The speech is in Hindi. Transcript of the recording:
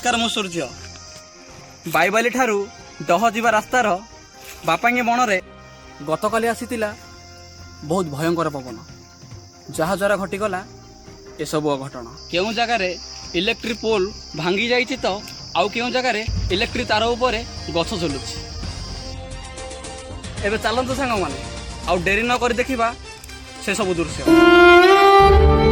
नमस्कार मो सूर्य बाईबाली ठारू दह जीवा रास्तार बापांगे मनरे गतकाली आसीतिला बहुत भयंकर पवन जहाँ द्वारा घटीगला एसबू अघटन केउं जगार इलेक्ट्रिक पोल भांगी जाइछि तो आउ केउं जगार इलेक्ट्रिक तार उपरे गछ झुलुछि। एबे चलंतु सांग माने आउ डेरी न करी देखिबा से सब दृश्य।